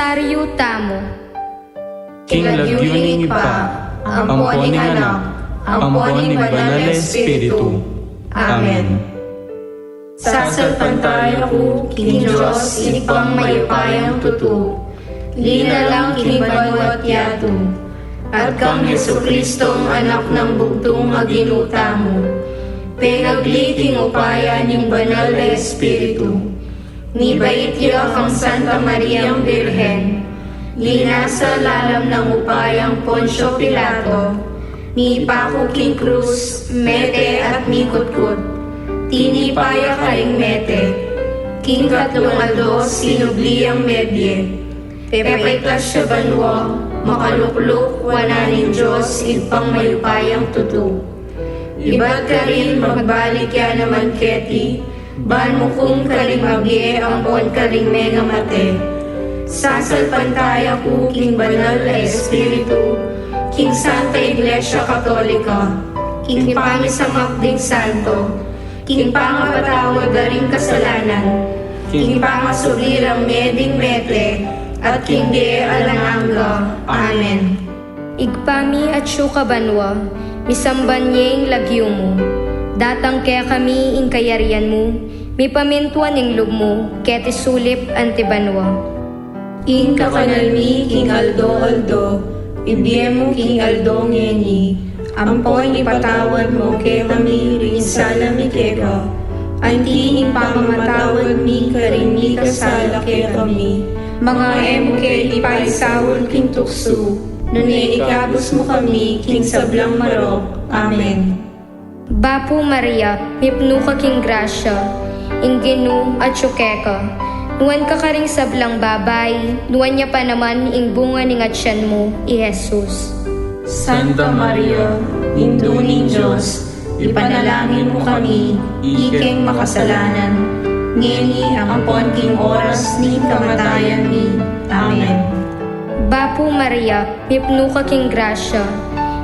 Rosario tamo. Kinlagyuning ipa, ampuan ng anak, ampuan ng banal na Espiritu. Amen. Sasalpantay ako, King Diyos, ipang mayupayang tutu, lina lang kinibanwat yato, at kang Jesucristong anak ng bugtong aginuta mo, penagli upayan yung banal na Espiritu, ni baitya kang Santa Mariang Birhen, linasa lalam ng upayang Poncio Pilato, ni Paco King Cruz, Mete at Mikutkut, tinipaya kaling Mete, King Katlong sinubli ang medye, pepaitas siya banwa, makalukluk, wananing Diyos, ipang mayupayang tutu. Iba't ka rin magbalik ya naman keti, ban mo kung kaling mabye, ang pon kaling mega mate. Sasalpantay ako, King Banal na Espiritu, King Santa Iglesia Katolika, King Pangisamakding Santo, King pangapatawad na ring kasalanan, King pangasulirang meding mete, at King de alanganga. Amen. Igpami at syuka banwa, misamban niyeng lagyo mo. Datang kaya kami ing kayarian mo, mi pamintuan ing lub mo, keti sulip antibanwa. Ing kakanalmi, King Aldo, ibiyemo King Aldo ngeni, ampoy ipatawad mo kay kami rin sana mi keka, anti pamamatawad mi karin mi kasala kay kami, mga emo kay ipaisawon King tukso, nune ikabos mo kami King sablang marok. Amen. Bapo Maria, mipno ka King Gracia, ingginu at syukeka, nuwan ka karing sablang babay, nuwan niya pa naman ing bunga ning atsyan mo, i Jesus. Santa Maria, Induning Diyos, ipanalangin mo kami, ikeng makasalanan, ngeni ang apon king oras ni kamatayan ni. Amen. Bapo Maria, mipno ka King Gracia,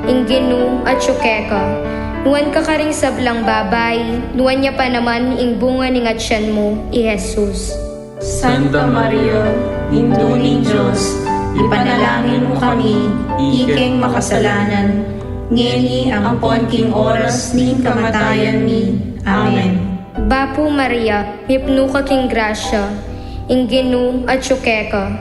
ingginu at syukeka, nuwan ka karing sablang babay, nuwan niya pa naman ing bunga ning atsyan mo, i Jesus. Santa Maria, Induning Diyos, ipanalangin mo kami, ikeng makasalanan, ngeni ang apon king oras ni kamatayan ni. Amen. Bapo Maria, mipno ka King Gracia, ingginu at syukeka,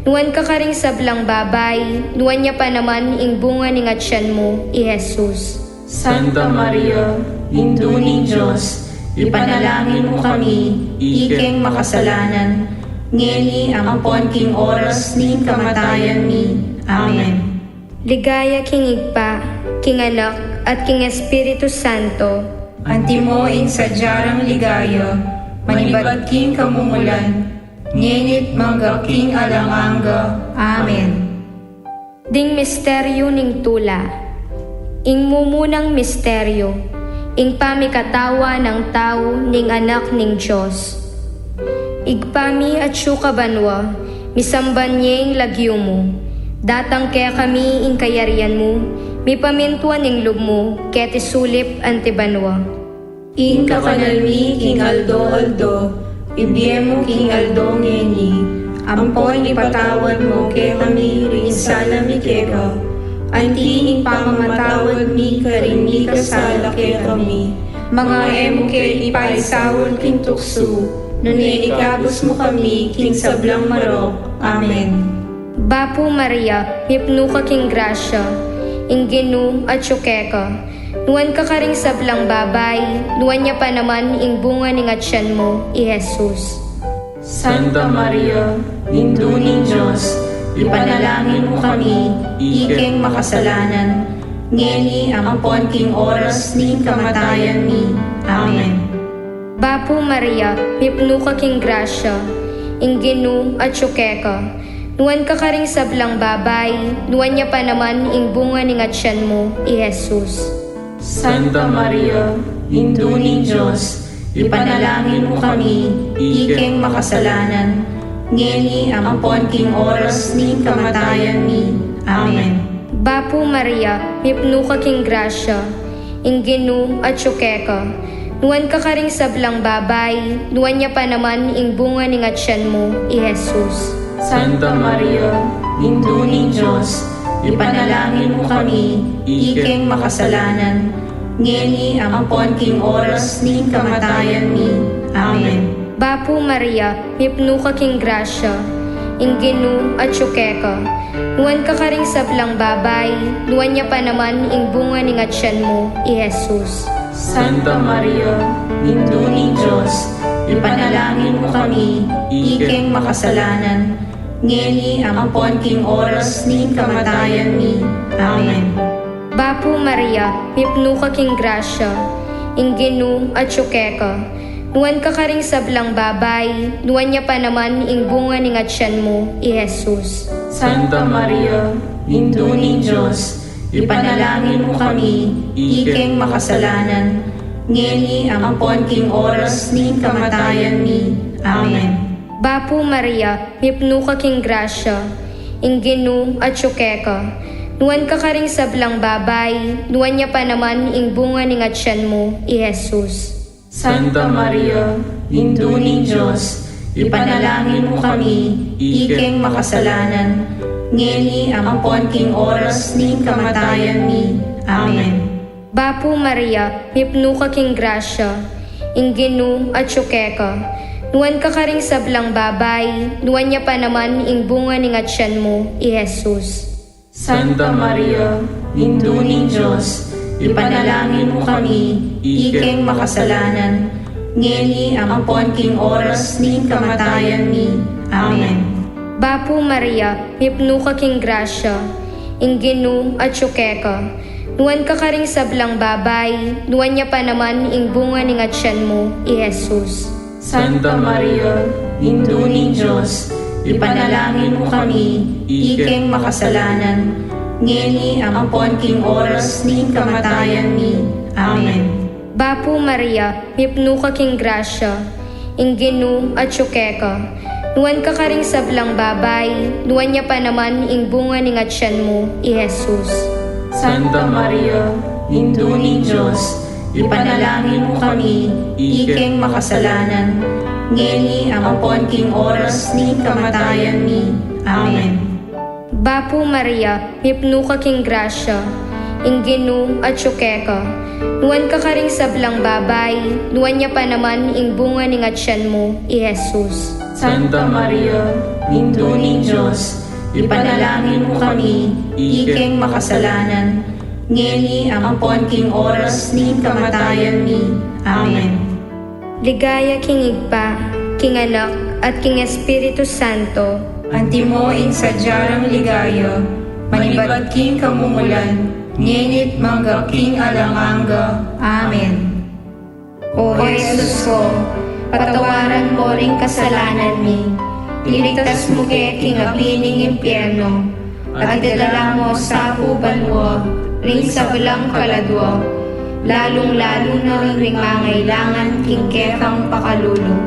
nuwan ka karing sablang babay, nuwan niya pa naman ing bunga ning atsyan mo, i Jesus. Santa Maria, Induning Diyos, ipanalangin mo kami, ikeng makasalanan, ngeni ang apon king oras ni kamatayan ni. Amen. Ligaya King Igpa, King Anak, at King Espiritu Santo, Antimo ing sadyarang ligaya, manibad king kamumulan, ngenit mangga king alanganga. Amen. ding misteryo ning tula, ing mumunang misteryo, ing pamikatawa ng tao ning anak ning Diyos. Igpami at syuka banwa, misamban niyeng lagyo mo, datang kaya kami ing kayarian mo, mi pamintuan ning lub mo, keti sulip antibanwa. Ing kakanalmi, King Aldo, ibiyemo King Aldo ngeni, ampoy ipatawad mo kay kami rin sana mi keka, anti ing pamamatawad mi karin mi kasala kay kami, mga emo kay ipaisawon King tukso, nune ikabos mo kami King sablang marok. Amen. Bapo Maria, mipno ka King Gracia, ingginu at syukeka, nuwan ka karing sablang babay, nuwan niya pa naman ing bunga ning atsyan mo, i Jesus. Santa Maria, Induning Diyos, ipanalangin mo kami, ikeng makasalanan, ngeni ang apon king oras ni kamatayan ni. Amen. Bapo Maria, mipno ka King Gracia, ingginu at syukeka, nuwan ka karing sablang babay, nuwan niya pa naman ing bunga ning atsyan mo, i Jesus. Santa Maria, Induning Diyos, ipanalangin mo kami, ikeng makasalanan, ngeni ang apon king oras ni kamatayan ni. Amen. Bapo Maria, mipno ka King Gracia, ingginu at syukeka, nuwan ka karing sablang babay, nuwan niya pa naman ing bunga ning atsyan mo, i Jesus. Santa Maria, Induning Diyos, ipanalangin mo kami, iking makasalanan, ngeni ang ampon king oras ning kamatayan mi. Amen. Bapo Maria, mipno ka king grasya, ingginu at syukeka. Nuwan ka karing sablang babay, nuwan niya pa naman ing bunga ning atsyan mo, i Jesus. Santa Maria, Induning Diyos, ipanalangin mo kami, iking makasalanan, ngeni ang ampon king oras ning kamatayan mi. Amen. Bapo Maria, mipno ka king grasya, ingginu at syukeka. Nuwan ka karing sablang babay, nuwan niya pa naman ing bunga ning atsyan mo, i Jesus. Santa Maria, Induning Diyos, ipanalangin mo kami, iking makasalanan, ngeni ang ampon king oras ning kamatayan mi. Amen. Bapo Maria, mipno ka king grasya, ingginu at syukeka. Nuwan ka karing sablang babay, nuwan niya pa naman ing bunga ning atsyan mo, i Jesus. Santa Maria, Induning Diyos, ipanalangin mo kami, iking makasalanan, ngeni ang ampon king oras ning kamatayan mi. Amen. Bapo Maria, mipno ka king grasya, ingginu at syukeka. Nuwan ka karing sablang babay, nuwan niya pa naman ing bunga ning atsyan mo, i Jesus. Santa Maria, Induning Diyos, ipanalangin mo kami, iking makasalanan, ngeni ang ampon king oras ning kamatayan mi. Amen. Bapo Maria, mipno ka king grasya, ingginu at syukeka. Nuwan ka karing sablang babay, nuwan niya pa naman ing bunga ning atsyan mo, i Jesus. Santa Maria, Induning Diyos, ipanalangin mo kami, iking makasalanan, ngeni ang ampon king oras ning kamatayan mi. Amen. Bapo Maria, mipno ka king grasya, ingginu at syukeka. Nuwan ka karing sablang babay, nuwan niya pa naman ing bunga ning atsyan mo, i Jesus. Santa Maria, Induning Diyos, ipanalangin mo kami, iking makasalanan, ngeni ang ampon king oras ning kamatayan mi. Amen. Bapo Maria, mipno ka king grasya, ingginu at syukeka. Nuwan ka karing sablang babay, nuwan niya pa naman ing bunga ning atsyan mo, i Jesus. Santa Maria, Induning Diyos, ipanalangin mo kami, iking makasalanan, ngeni ang ampon king oras ning kamatayan mi. Amen. Ligaya king Igpa, king Anak, at king Espiritu Santo, Antimo in sadyarang ligaya, manibad king kamumulan, ngenit mangga king alanganga. Amen. O Jesus ko, patawaran mo ring kasalanan mi, iligtas mo ke king apining impyerno, at idala mo sa ubanwa, ring sa belang kaladwa, lalong-lalo na ring mangailangan king kekang pakalulo.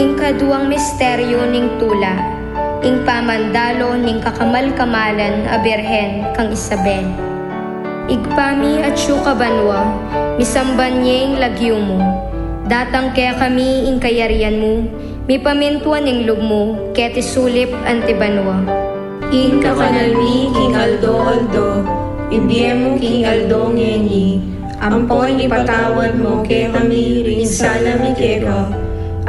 ing kaduang misteryo ning tula, ing pamandalo ning kakamal-kamalan a Birhen kang Isabel. Igpami at syukabanwa, misamban ing lagyo mo, datang kaya kami ing kayarian mo, mi pamintuan ing lugmo, kaya tisulip antibanwa. Ing kakanalmi king aldo-aldo, ibiyem mo king aldo ngeni, ampon ipatawad mo ke kami rin sana mi keka,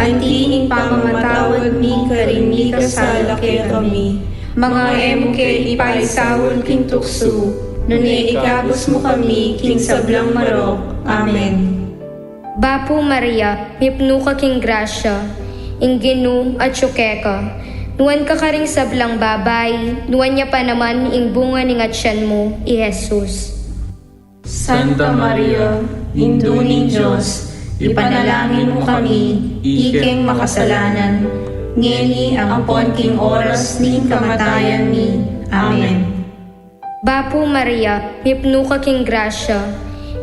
anti ing pamamatawad mi karing mi kasala ke kami, mga emo ke ipaisawon king tukso, nuni ikabos mo kami king sablang marok. Amen. Bapo Maria, mipno ka king grasya, ingginu at syukeka. Nuwan ka karing sablang babay, nuwan niya pa naman ing bunga ning atsyan mo, i Jesus. Santa Maria, Induning Diyos, ipanalangin mo kami, iking makasalanan, ngeni ang ampon king oras ning kamatayan mi. Amen. Bapo Maria, mipno ka king grasya,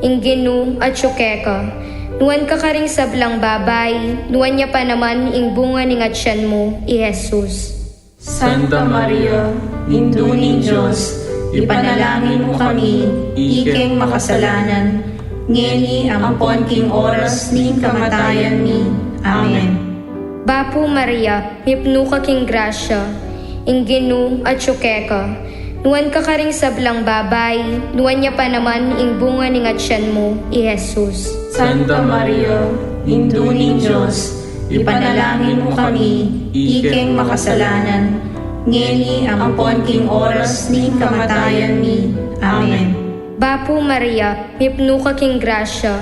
ingginu at syukeka. Nuwan ka karing sablang babay, nuwan niya pa naman ing bunga ning atsyan mo, i Jesus. Santa Maria, Induning Diyos, ipanalangin mo kami, iking makasalanan, ngeni ang ampon king oras ning kamatayan mi. Amen. Bapo Maria, mipno ka king grasya, Ingginu at syukeka. Nuan ka karing sablang babay, nuan niya pa naman ing bunga ni ngatyan mo, i Jesus. Santa Maria, Induning Diyos, ipanalangin mo kami, ikeng makasalanan, ngeni ang ampon king oras ni kamatayan ni. Amen. Bapu Maria, mipnu ka king grasya,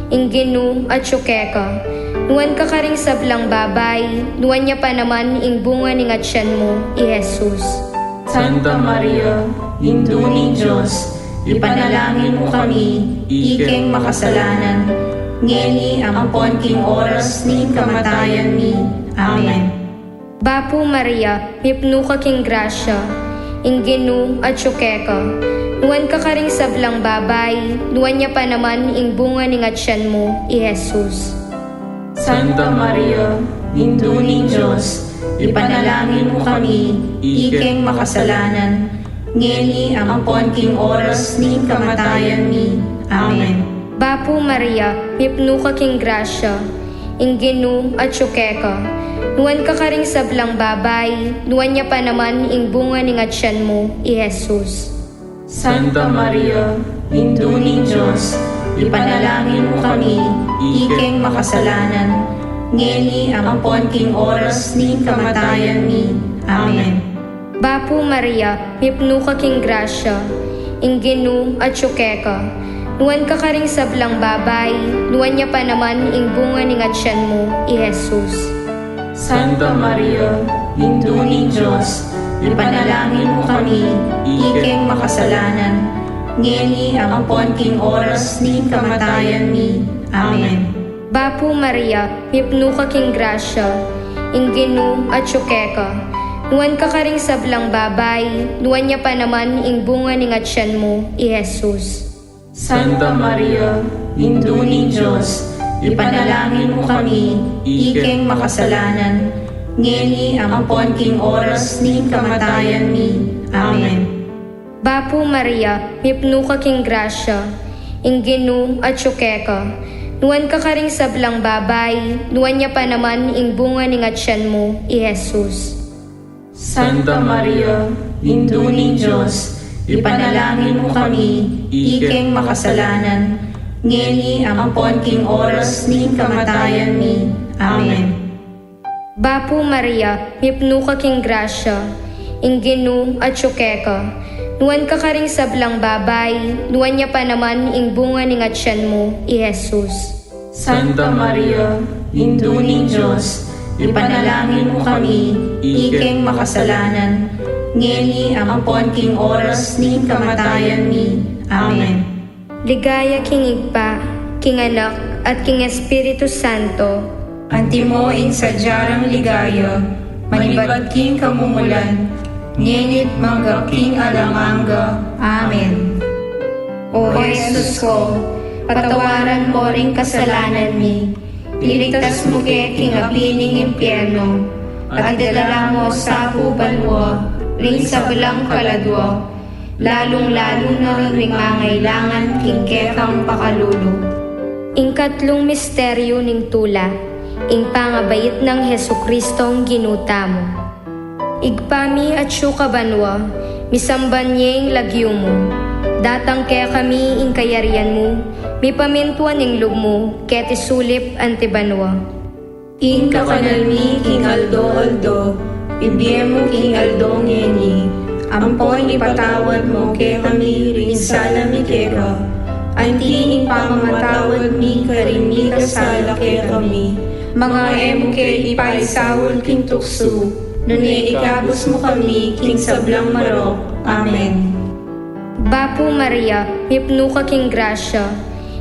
ingginu at syukeka. Nuan ka karing sablang babay, nuan niya pa naman ing bunga ni ngatyan mo, i Jesus. Santa Maria, Induning Diyos, ipanalangin mo kami, ikeng makasalanan, ngeni ang ampon king oras ni kamatayan ni. Amen. Bapu Maria, mipnu ka king grasya, ingginu at syukeka. Nuan ka karing sablang babay, nuan niya pa naman ing bunga ni ngatyan mo, i Jesus. Santa Maria, Induning Diyos, ipanalangin mo kami, ikeng makasalanan, ngeni ang ampon king oras ni kamatayan ni. Amen. Bapu Maria, mipnu ka king grasya, ingginu at syukeka. Nuan ka karing sablang babay, nuan niya pa naman ing bunga ni ngatyan mo, i Jesus. Santa Maria, Induning Diyos, ipanalangin mo kami, ikeng makasalanan, ngeni ang ampon king oras ni kamatayan ni. Amen. Bapu Maria, mipnu ka king grasya, ingginu at syukeka. Nuan ka karing sablang babay, nuan niya pa naman ing bunga ni ngatyan mo, i Jesus. Santa Maria, Induning Diyos, ipanalangin mo kami, ikeng makasalanan, ngeni ang ampon king oras ni kamatayan ni. Amen. Bapu Maria, mipnu ka king grasya, ingginu at syukeka. Nuan ka karing sablang babay, nuan niya pa naman ing bunga ni ngatyan mo, i Jesus. Santa Maria, Induning Diyos, ipanalangin mo kami, ikeng makasalanan, ngeni ang ampon king oras ni kamatayan ni. Amen. Bapu Maria, mipnu ka king grasya, ingginu at syukeka. Nuan ka karing sablang babay, nuan niya pa naman ing bunga ni ngatyan mo, i Jesus. Santa Maria, Induning Diyos, ipanalangin mo kami, ikeng makasalanan, ngeni ang ampon king oras ni kamatayan ni. Amen. Bapu Maria, mipnu ka king grasya, ingginu at syukeka. Nuan ka karing sablang babay, nuan niya pa naman ing bunga ni ngatyan mo, i Jesus. Santa Maria, Induning Diyos, ipanalangin mo kami, ikeng makasalanan, ngeni ang ampon king oras ni kamatayan ni. Amen. Ligaya king Igpa, king Anak at king Espiritu Santo. Antimo ing sadyarang ligaya, manibad king kamumulan, ngenit mangga king alamanga. Amen. O Jesus ko, patawaran mo ring kasalanan mi, iligtas mo ke king apining impyerno, at idala mo sa hubanwa, ring sa belang kaladwa, lalong-lalo na ring mangailangan king kekang pakalulu. Ing katlong misteryo ning tula, ing pangabayit ng Hesukristong ginuta mo. Igpami at syukabanwa, misamban niya ing lagyo mo. Datang kaya kami ing kayarian mo, mi pamintuan ing lug mo, keti sulip antibanwa. Ing kakanalmi king aldo-aldo, ibigay mo king aldo ngeni, ampon ipatawad mo ke kami rin sala mi keka, anti ing pamamatawad mi karin mi kasala ke kami, mga emo ke ipaisawol king tukso, nuni ikabos mo kami king sablang marok. Amen. Bapu Maria, mipnu ka king grasya,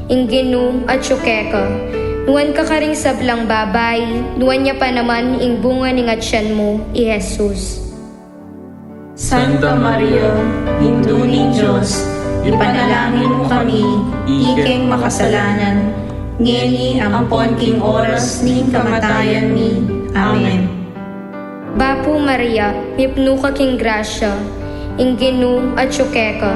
ingginu at syukeka. Nuan ka karing sablang babay, nuan niya pa naman ing bunga ni ngatyan mo, i Jesus. Santa Maria, Induning Diyos, ipanalangin mo kami, ikeng makasalanan, ngeni ang ampon king oras ni kamatayan ni. Amen. Bapu Maria, mipnu ka king grasya, ingginu at syukeka.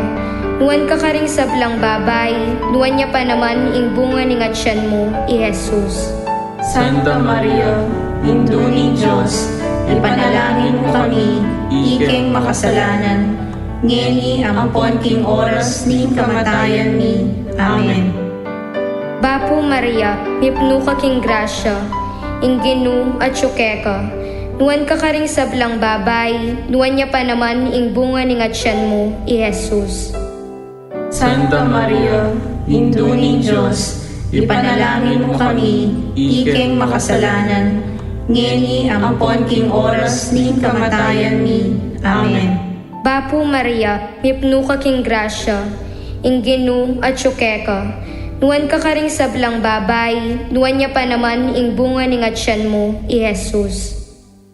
Nuan ka karing sablang babay, nuan niya pa naman ing bunga ni ngatyan mo, i Jesus. Santa Maria, Induning Diyos, ipanalangin mo kami, iking makasalanan, ngeni ampon king oras ning kamatayan mi. Amen. Bapo Maria, mipno ka king grasya, ingginu at syukeka, nuwan ka karing sablang babay, nuwan niya pa naman ing bunga ning atsyan mo, i Jesus. Santa Maria, Indo ning Diyos, ipanalangin mo kami, iking makasalanan, ngeni ampon king oras ning kamatayan mi. Amen. Bapo Maria, mipno ka king grasya, ingginu at syukeka, nuwan ka karing sablang babay, nuwan niya pa naman ing bunga ning atsyan mo, i Jesus.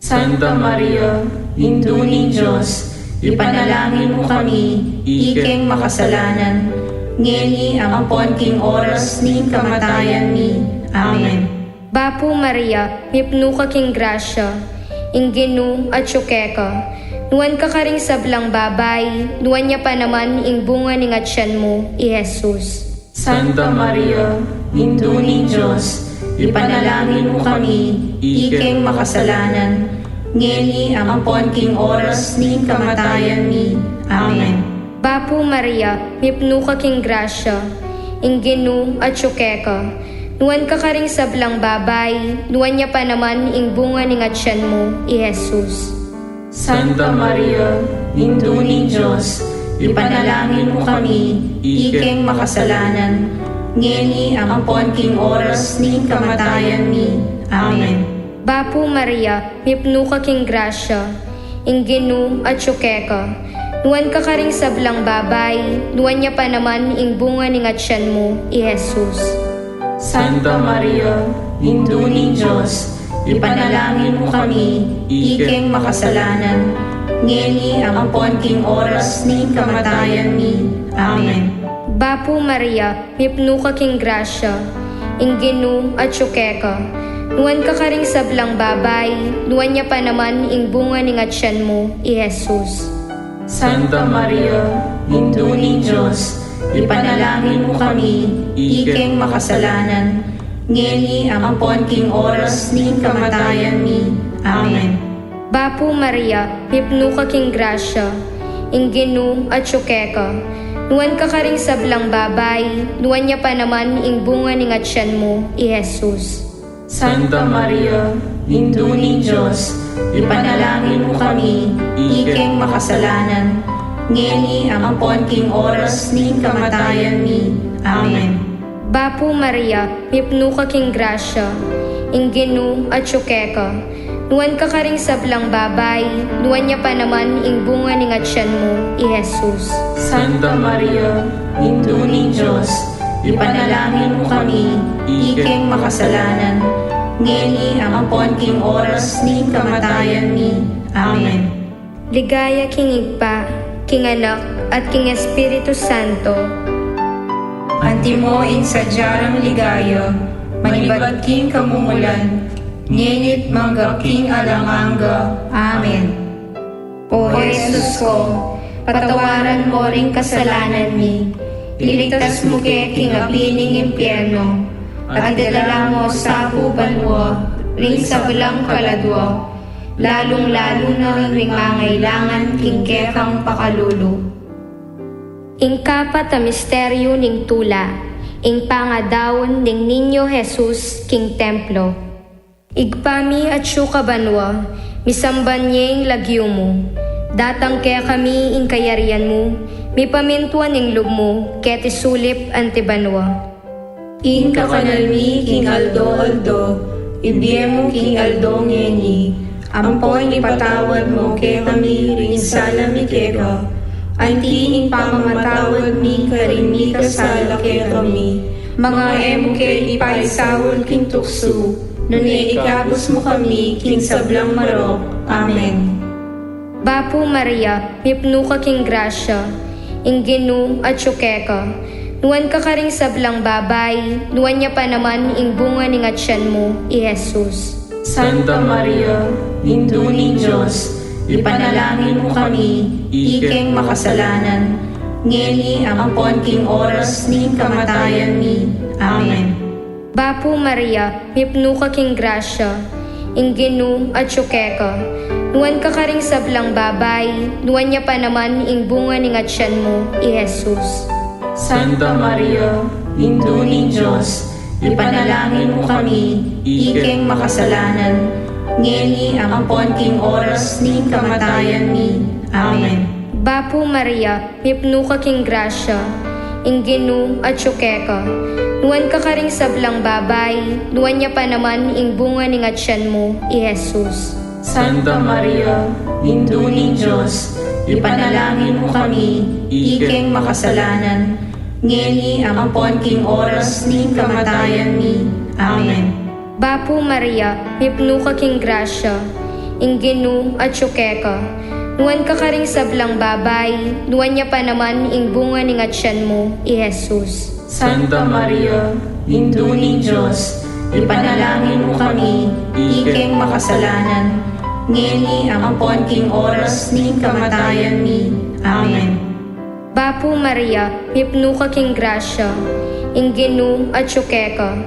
Santa Maria, Indo ning Diyos, ipanalangin mo kami, iking makasalanan, ngeni ampon king oras ning kamatayan mi. Amen. Bapo Maria, mipno ka king grasya, ingginu at syukeka, nuwan ka karing sablang babay, nuwan niya pa naman ing bunga ning atsyan mo, i Jesus. Santa Maria, Indo ning Diyos, ipanalangin mo kami, iking makasalanan, ngeni ampon king oras ning kamatayan mi. Amen. Bapo Maria, mipno ka king grasya, ingginu at syukeka, nuwan ka karing sablang babay, nuwan niya pa naman ing bunga ning atsyan mo, i Jesus. Santa Maria, Indo ning Diyos, ipanalangin mo kami, iking makasalanan, ngeni ampon king oras ning kamatayan mi. Amen. Bapo Maria, mipno ka king grasya, ingginu at syukeka, nuwan ka karing sablang babay, nuwan niya pa naman ing bunga ning atsyan mo, i Jesus. Santa Maria, Indo ning Diyos, ipanalangin mo kami, iking makasalanan, ngeni ampon king oras ning kamatayan mi. Amen. Bapo Maria, mipno ka king grasya, ingginu at syukeka, nuwan ka karing sablang babay, nuwan niya pa naman ing bunga ning atsyan mo, i Jesus. Santa Maria, Indo ning Diyos, ipanalangin mo kami, iking makasalanan, ngeni ampon king oras ning kamatayan mi. Amen. Bapo Maria, mipno ka king grasya, ingginu at syukeka, nuwan ka karing sablang babay, nuwan niya pa naman ing bunga ning atsyan mo, i Jesus. Santa Maria, Indo ning Diyos, ipanalangin mo kami, iking makasalanan, ngeni ampon king oras ning kamatayan mi. Amen. Bapo Maria, mipno ka king grasya, ingginu at syukeka, nuwan ka karing sablang babay, nuwan niya pa naman ing bunga ning atsyan mo, i Jesus. Santa Maria, Indo ning Diyos, ipanalangin mo kami, iking makasalanan, ngeni ampon king oras ning kamatayan mi. Amen. Ligaya king Igpa, king Anak, at king Espiritu Santo. Antimo in sadyarang ligaya, manibad king kamumulan, ngenit mangga king alanganga. Amen. O Jesus ko, patawaran mo ring kasalanan mi, iligtas mo ke king apining impyerno, at idala mo sa hubanwa, ring sa walang kaladwa, lalong-lalo na ring mangailangan king kekang pakalulu. Ing kapat a misteryo ning tula, ing pangadaon ning Ninyo Jesus king templo. Igpami at syukabanwa, misambanyeng lagyo mo, datang kaya kami ing kayarian mo, mi pamintuan ing lub mo, keti sulip antibanwa. Ing kakanalmi king aldo, ibiyemo king aldo ngeni, ampoy ipatawad mo ke kami ring salami keka, anti ing pamamatawad mi karin mi kasala ke kami, mga emo ke ipaisawon king tukso, nuni ikabos mo kami king sablang marok. Amen. Bapo Maria, mipno ka king grasya, ingginu at syukeka, nuwan ka karing sablang babay, nuwan niya pa naman ing bunga ning atsyan mo, i Jesus. Santa Maria, Indo ning Diyos, ipanalangin mo kami, iking makasalanan, ngeni ampon king oras ning kamatayan mi. Amen. Bapo Maria, mipno ka king grasya, Inginu at syukeka. Nuan ka karing sablang babay, nuan niya pa naman ing bunga ning atsyan mo, i Jesus. Santa Maria, Indo ni Diyos, ipanalangin mo kami, ikeng makasalanan, ngeni ang ampon king oras ni kamatayan mi. Amen. Bapo Maria, mipno ka king grasya, inginu at syukeka. Nuan ka karing sablang babay, nuan niya pa naman ing bunga ning atsyan mo, i Jesus. Santa Maria, Indo ni Diyos, ipanalangin mo kami, ikeng makasalanan, ngeni ang ampon king oras ni kamatayan mi. Amen. Bapo Maria, mipno ka king grasya, inginu at syukeka. Nuan ka karing sablang babay, nuan niya pa naman ing bunga ning atsyan mo, i Jesus. Santa Maria, Indo ni Diyos, ipanalangin mo kami, ikeng makasalanan, ngeni ang ampon king oras ni kamatayan mi. Amen. Bapo Maria, mipno ka king grasya, inginu at syukeka.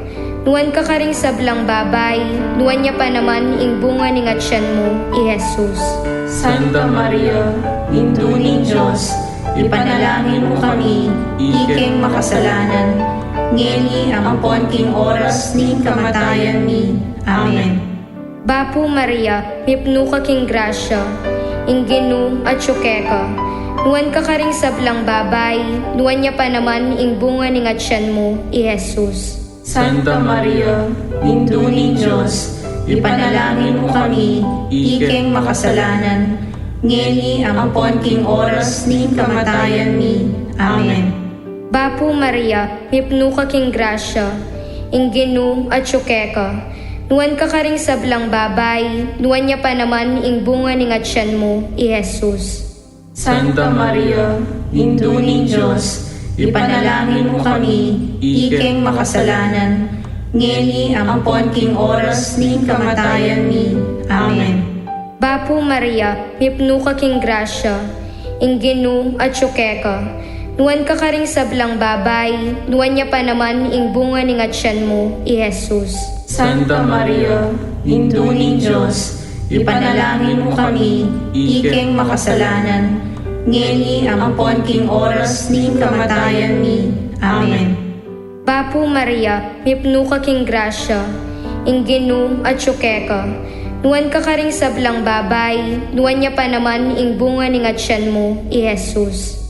Nuan ka karing sablang babay, nuan niya pa naman ing bunga ning atsyan mo, i Jesus. Santa Maria, Indo ni Diyos, ipanalangin mo kami, ikeng makasalanan, ngeni ang ampon king oras ni kamatayan mi. Amen. Bapo Maria, mipno ka king grasya, inginu at syukeka. Nuan ka karing sablang babay, nuan niya pa naman ing bunga ning atsyan mo, i Jesus. Santa Maria, Indo ni Diyos, ipanalangin mo kami, ikeng makasalanan, ngeni ang ampon king oras ni kamatayan mi. Amen. Bapo Maria, mipno ka king grasya, inginu at syukeka. Nuan ka karing sablang babay, nuan niya pa naman ing bunga ning atsyan mo, i Jesus. Santa Maria, Indo ni Diyos, ipanalangin mo kami, ikeng makasalanan, ngeni ang ampon king oras ni kamatayan mi. Amen. Bapo Maria, mipno ka king grasya, inginu at syukeka. Nuan ka karing sablang babay, nuan niya pa naman ing bunga ning atsyan mo, i Jesus. Santa Maria, Indo ni Diyos, ipanalangin mo kami, ikeng makasalanan, ngeni ang ampon king oras ni kamatayan mi. Amen. Bapo Maria, mipno ka king grasya, inginu at syukeka. Nuan ka karing sablang babay, nuan niya pa naman ing bunga ning atsyan mo, i Jesus.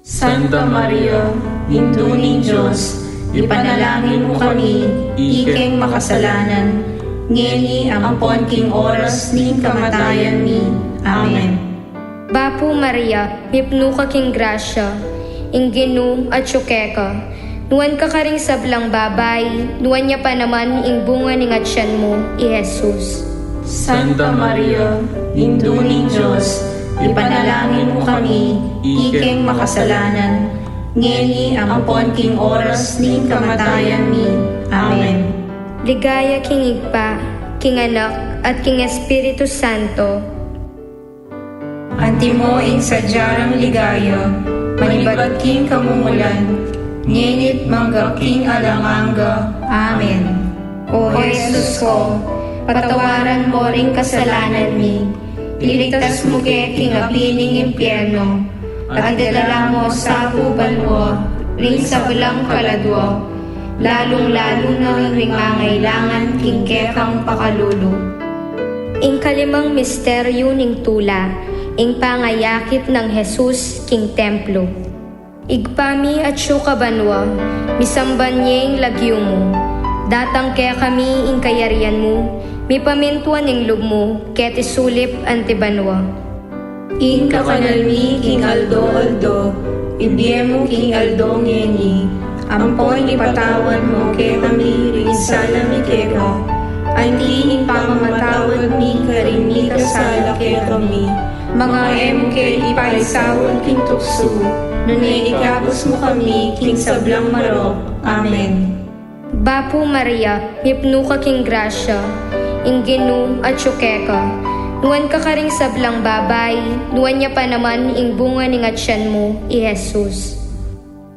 Santa Maria, Indo ni Diyos, ipanalangin mo kami, ikeng makasalanan, ngeni ang ampon king oras ni kamatayan mi. Amen. Bapo Maria, mipno ka king grasya, inginu at syukeka. Nuan ka karing sablang babay, nuan niya pa naman ing bunga ning atsyan mo, i Jesus. Santa Maria, Indo ni Diyos, ipanalangin mo kami, ikeng makasalanan, ngeni ang ampon king oras ni kamatayan mi. Amen. Ligaya king Igpa, king Anak, at king Espiritu Santo. Antimo ing sadyarang ligaya, manibad king kamumulan, ngenit mangga king alanganga. Amen. O Jesus ko, patawaran mo ring kasalanan mi, iligtas mo kay king apining impyerno, at idala mo sa bubalwa, ring sa walang kaladwa, lalong-lalo na ring angailangan king kekang pakalulu. Ing kalimang misteryo ning tula, ing pangayakit ng Jesus king templo. Igpami at syukabanwa, misamban niya ing lagyo mo, datang kaya kami ing kayarian mo, mi pamintuan ing lugmo, ket isulip antibanwa. Ing kakanalmi king aldo, ibiemo king aldo ngeni, ampon ipatawan mo kay kami ring salam ikeka, anti ing pamamatawad mi karin mi kasala kay kami, mga emo kay ipaisawon king tukso, nunay ikapos mo kami king sablang marok. Amen. Bapo Maria, mipno ka king grasya, inginu at syukeka. Nuan ka karing sablang babay, nuan niya pa naman ing bunga ning atsyan mo, i Jesus.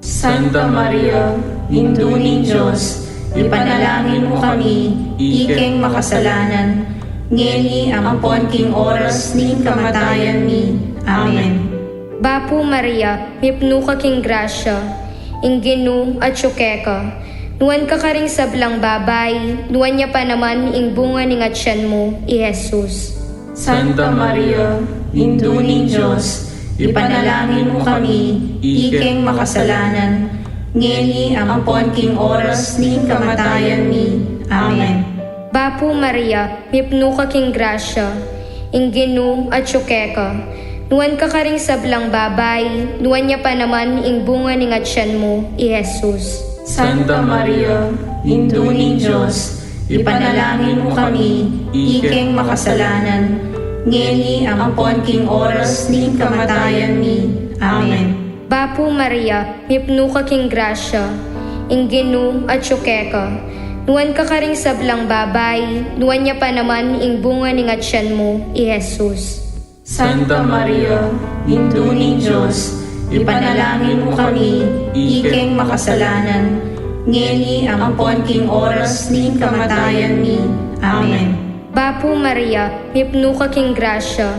Santa Maria, Indo ni Diyos, ipanalangin mo kami, ikeng makasalanan, ngeni ampon king oras ning kamatayan mi. Amen. Bapu Maria, mipno ka king grasya, ingginu at syukeka, nuwan ka karing sablang babay, nuwan niya pa naman ing bunga ning atsyan mo, i Jesus. Santa Maria, Induning Diyos, ipanalangin mo kami, ikeng makasalanan, ngeni ampon king oras ning kamatayan mi. Amen. Bapu Maria, mipno ka king grasya, ingginu at syukeka, nuwan ka karing sablang babay, nuwan niya pa naman ing bunga ning atsyan mo, i Jesus. Santa Maria, Induning Diyos, ipanalangin mo kami, ikeng makasalanan, ngeni ampon king oras ning kamatayan mi. Amen. Bapu Maria, mipno ka king grasya, ingginu at syukeka, nuwan ka karing sablang babay, nuwan niya pa naman ing bunga ning atsyan mo, i Jesus. Santa Maria, Induning Diyos, ipanalangin mo kami, ikeng makasalanan, ngeni ampon king oras ning kamatayan mi. Amen. Bapu Maria, mipno ka king grasya,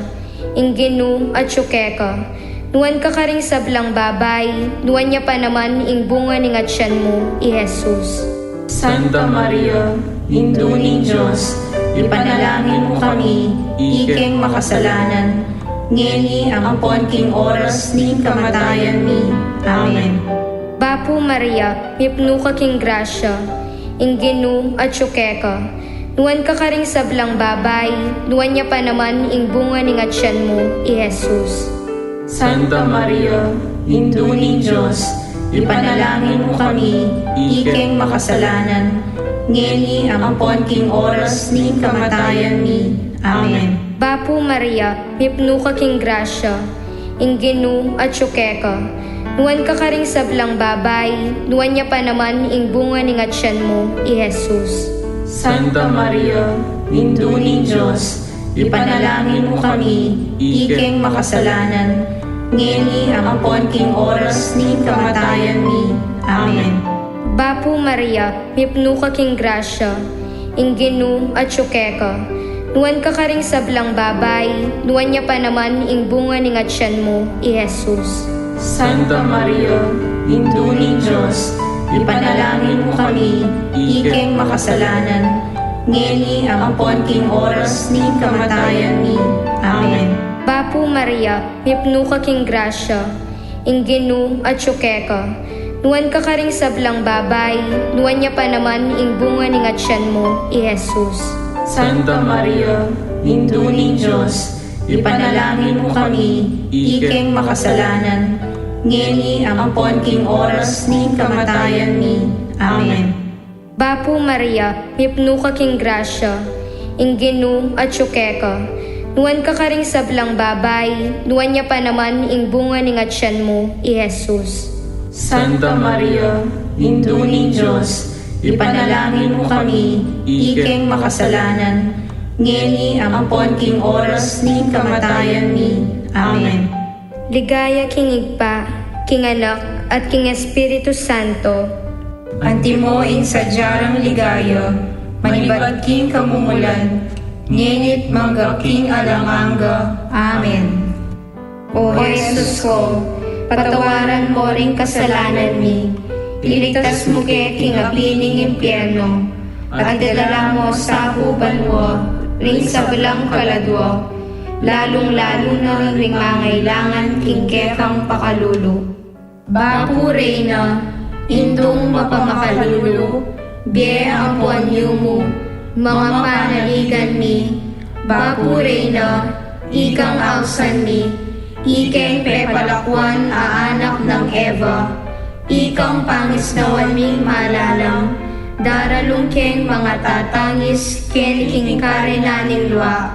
ingginu at syukeka, nuwan ka karing sablang babay, nuwan niya pa naman ing bunga ning atsyan mo, i Jesus. Santa Maria, Induning Diyos, ipanalangin mo kami, ikeng makasalanan, ngeni ampon king oras ning kamatayan mi. Amen. Bapu Maria, mipno ka king grasya, ingginu at syukeka, nuwan ka karing sablang babay, nuwan niya pa naman ing bunga ning atsyan mo, i Jesus. Santa Maria, Induning Diyos, ipanalangin mo kami, ikeng makasalanan, ngeni ampon king oras ning kamatayan mi. Amen. Bapu Maria, mipno ka king grasya, ingginu at syukeka, nuwan ka karing sablang babay, nuwan niya pa naman ing bunga ning atsyan mo, i Jesus. Santa Maria, Induning Diyos, ipanalangin mo kami, ikeng makasalanan, ngeni ampon king oras ning kamatayan mi. Amen. Bapu Maria, mipno ka king grasya, ingginu at syukeka, nuwan ka karing sablang babay, nuwan niya pa naman ing bunga ning atsyan mo, i Jesus. Santa Maria, Induning Diyos, ipanalangin mo kami, ikeng makasalanan, ngeni ampon king oras ning kamatayan mi. Amen. Bapu Maria, mipno ka king grasya, ingginu at syukeka, nuwan ka karing sablang babay, nuwan niya pa naman ing bunga ning atsyan mo, i Jesus. Santa Maria, Induning Diyos, ipanalangin mo kami, ikeng makasalanan, ngeni ampon king oras ning kamatayan mi. Amen. Bapu Maria, mipno ka king grasya, ingginu at syukeka, nuwan ka karing sablang babay, nuwan niya pa naman ing bunga ning atsyan mo, i Jesus. Santa Maria, Induning Diyos, ipanalangin mo kami, ikeng makasalanan, ngeni ampon king oras ning kamatayan mi. Amen. Ligaya king Igpa, king Anak, at king Espiritu Santo. Antimo in sadyarang ligaya, manibad king kamumulan, ngenit mangga king alanganga. Amen. O Jesus ko, patawaran mo ring kasalanan mi, iligtas mo kay king apining impyerno, at idala mo sa hubanwa, ring sablang kaladwa, lalong-lalo na ring mangailangan king kekang pakalulu. Bapu Reyna, indong mapamakalulu, biye ang puanyo mo, mga panaligan mi. Bapu Reyna, ikang ausan mi, ikeng pepalakwan aanak ng Eva, ikang pangisnawan ming malalang, daralong keng mga tatangis ken king karenaning luwa,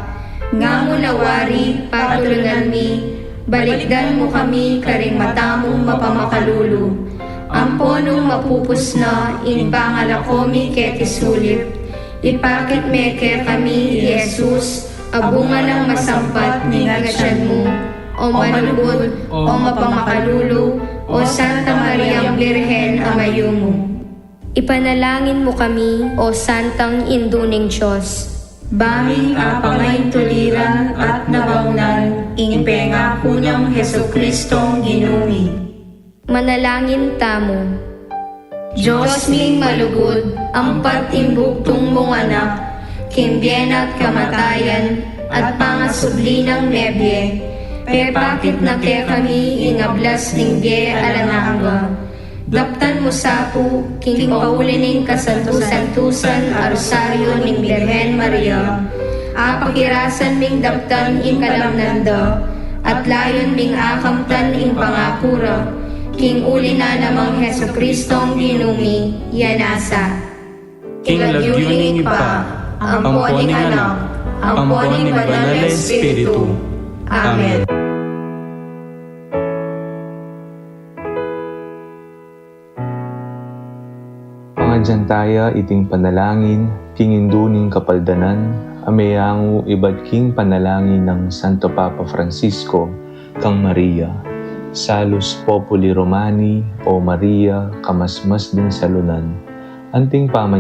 nga mo nawari patulungan mi, balikdan mo kami karing matamong mapamakalulu, amponong mapupus na in pangalakomi ketisulit, ipakit meke kami, Jesus, abunga ng masampat ni ngasyan mo, o malugod, o mapamakalulu, o Santa Mariang Birhen amayo mo. Ipanalangin mo kami, o Santang Induning Diyos. Banging apangay tuliran at nabangnan, ing pengako ng Heso Kristong ginumi. Manalangin tamo. Diyos ming malugod, ampat imbugtong mong anak, kimbyen at kamatayan, at pangasubli ng nebye, pepakit na ke kami ingablas ning bye alananga. Daptan mo sapo, king paulining kasantusan-tusan a rosaryo ning Birhen Maria, apakirasan ming daptan ing kalamnanda, at layon ming akamtan ing pangakura, king uli na namang Heso Kristong ginumi, yanasa. King lagyuning ipa, amponing anak, amponing banal na Espiritu. Amen. Pangadjantaya iting panalangin, kinginduning kapaldanan, ameyangu ibad king panalangin ng Santo Papa Francisco, kang Maria. Salus Populi Romani, o Maria, kamasmas din salunan, anting